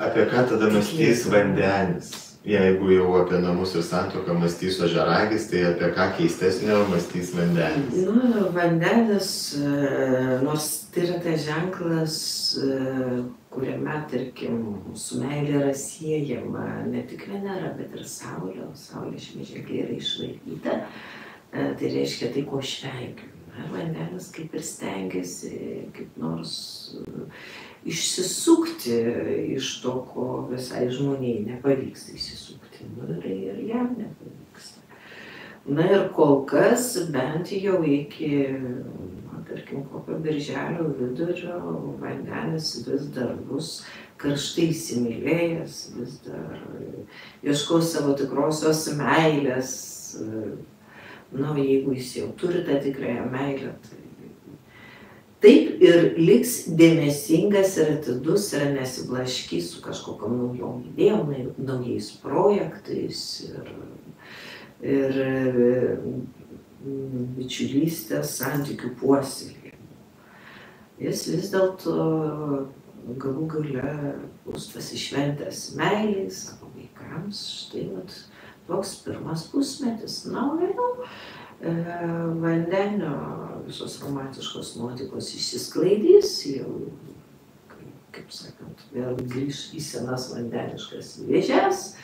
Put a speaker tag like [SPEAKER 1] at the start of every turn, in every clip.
[SPEAKER 1] Apie ką tada mąstys vandenis? Jeigu jau apie namus ir santuoką mąstys ožiaragis, tai apie ką keistesnio mąstys vandenis?
[SPEAKER 2] Vandenis, nors tai yra tas ženklas, kuriame, tarkim, su meilė yra siejama ne tik Venera, bet ir Saulė, o Saulė šiame ženkle yra išlaikyta, tai reiškia tai, ko aš vengiu. Vandenis kaip ir stengiasi kaip nors išsisukti iš to, ko visai žmonijai nepavyks išsisukti. Ir jam nepavyksta. Na ir kol kas, bent jau iki, tarkim, kokio birželio vidurio, vandenis vis dar bus karštai įsimylėjęs, vis dar ieškos savo tikrosios meilės. Jeigu jis jau turi tą tikrąją meilę, tai taip ir liks dėmesingas ir atidus ir nesiblaškys su kažkokiom naujom idėjom, naujais projektais ir bičiulystės santykių puoselėjimu. Jis vis dėlto galų gale bus pasišventęs meilei savo vaikams. Štai toks pirmas pusmetis. Na, vėliau vandenio visos romantiškos nuotaikos išsisklaidys, jau, kaip sakant, vėl grįš į senas vandeniškas vėžes,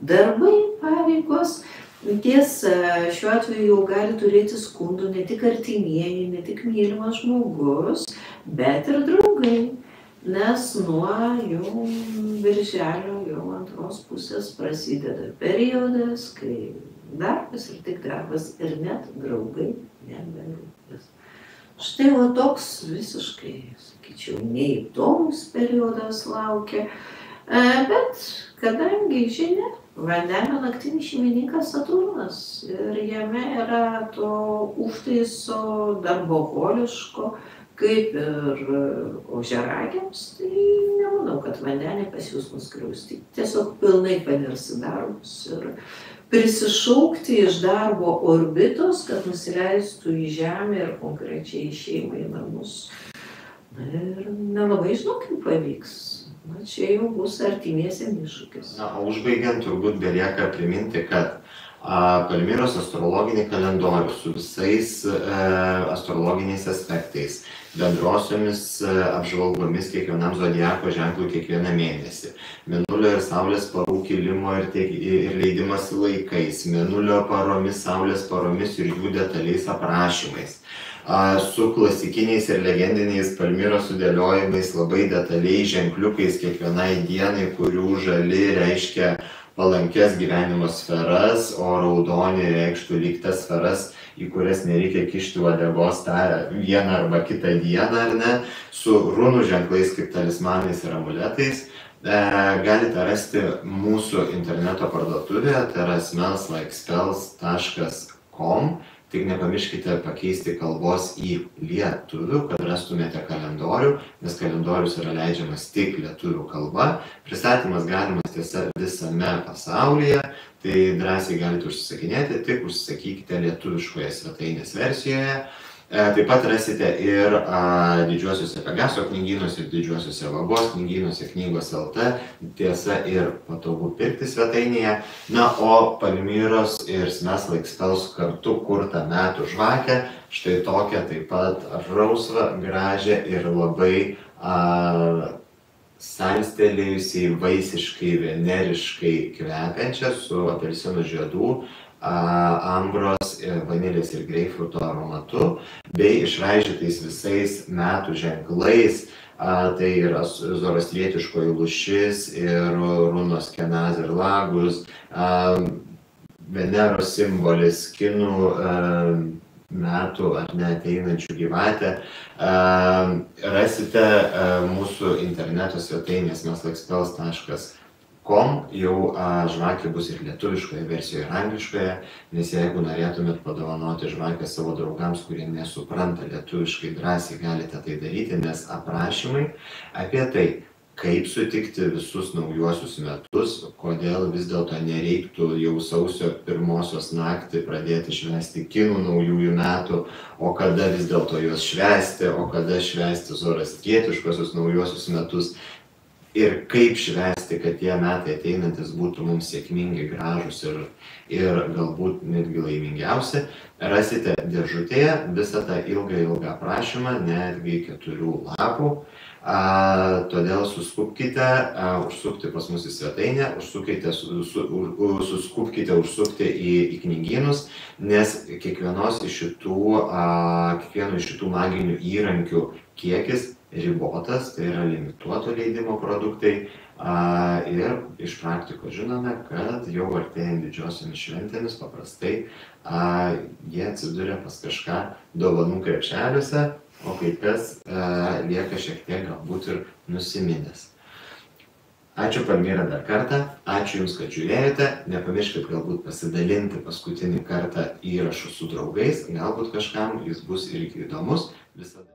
[SPEAKER 2] darbai, pareigos. Tiesa, šiuo atveju jau gali turėti skundų ne tik artimieji, ne tik mylimas žmogus, bet ir draugai. Nes nuo jau birželio, jau antros pusės prasideda periodas, kai darbas ir tik darbas ir net draugai neberūpės. Štai toks visiškai, sakyčiau, neįdomus periodas laukia, bet kadangi žinia, vandenio naktinis šeimininkas Saturnas ir jame yra to užtaiso darboholiško, kaip ir ožiaragiams, tai nemanau, kad vandenį pas jūs nuskriausti. Tiesiog pilnai panirs į darbus ir prisišaukti iš darbo orbitos, kad nusileistų į žemę ir konkrečiai šeimai į namus. Ir nelabai žinau, kaip pavyks. Čia jau bus artimiesiem iššūkis.
[SPEAKER 1] Na, o užbaigiant turbūt belieka priminti, kad Palmiros astrologinį kalendorių su visais astrologiniais aspektais, bendrosiomis apžvalgomis kiekvienam zodiako ženklui kiekvieną mėnesį, Mėnulio ir Saulės parų kilimo ir leidimasi laikais, Mėnulio paromis, Saulės paromis ir jų detaliais aprašymais, su klasikiniais ir legendiniais Palmiros sudėliojimais, labai detaliai ženkliukais kiekvienai dienai, kurių žali reiškia palankės gyvenimo sferas, o raudoni reikštų lyg tas sferas, į kurias nereikia kišti uodegos tą vieną arba kitą dieną, ar ne, su runų ženklais kaip talismanais ir amuletais, galite rasti mūsų interneto parduotuvėje, tai yra smelslikeспells.com. Tik nepamirškite pakeisti kalbos į lietuvių, kad rastumėte kalendorių, nes kalendorius yra leidžiamas tik lietuvių kalba. Pristatymas galimas tiesa visame pasaulyje, tai drąsiai galite užsisakinėti, tik užsisakykite lietuviškoje svetainės versijoje. Taip pat rasite ir didžiuosiuose Pegaso knygynuose, ir didžiuosiuose Vagos knygynuose, knygos LT, tiesa ir patogu pirkti svetainėje. Na, o Palmiros ir Smelslikeспells kartu kurtą metų žvakę, štai tokią taip pat rausvą, gražią ir labai salstelėjusiai vaisiškai, veneriškai kvepiančią su apelsinų žiedų, ambros, vanilės ir greipfruto aromatu, bei išraižytais visais metų ženklais, tai yra zoroastrietiškoji lūšis ir runos Kenaz ir Lagus, Veneros simbolis, kinų metų ar neateinančių gyvatę. Rasite mūsų interneto svetainės smelslikeспells.com. Jau žvakė bus ir lietuviškoje versijoje, ir angliškoje, nes jeigu norėtumėt padovanoti žvakę savo draugams, kurie nesupranta lietuviškai, drąsiai galite tai daryti, nes aprašymai apie tai, kaip sutikti visus naujuosius metus, kodėl vis dėlto nereiktų jau sausio 1 naktį pradėti švęsti kinų naujųjų metų, o kada vis dėlto juos švęsti, o kada švęsti zoroastrietiškosius naujuosius metus. ir kaip švęsti, kad tie metai ateinantis būtų mums sėkmingi, gražus ir galbūt netgi laimingiausi, rasite dėžutėje visą tą ilgą aprašymą, netgi 4 lapų. Todėl suskubkite užsukti pas mus į svetainę, suskubkite užsukti į knygynus, nes kiekvieno iš šitų maginių įrankių kiekis ribotas, tai yra limituoto leidimo produktai. Ir iš praktikos žinome, kad jau artėjant didžiosiomis šventėmis paprastai jie atsiduria pas kažką dovanų krepšeliuose, o kai kas lieka šiek tiek galbūt ir nusiminęs. Ačiū Palmira dar kartą, ačiū Jums, kad žiūrėjote, nepamirškit galbūt pasidalinti paskutinį kartą įrašų su draugais, galbūt kažkam jis bus irgi įdomus. Visada.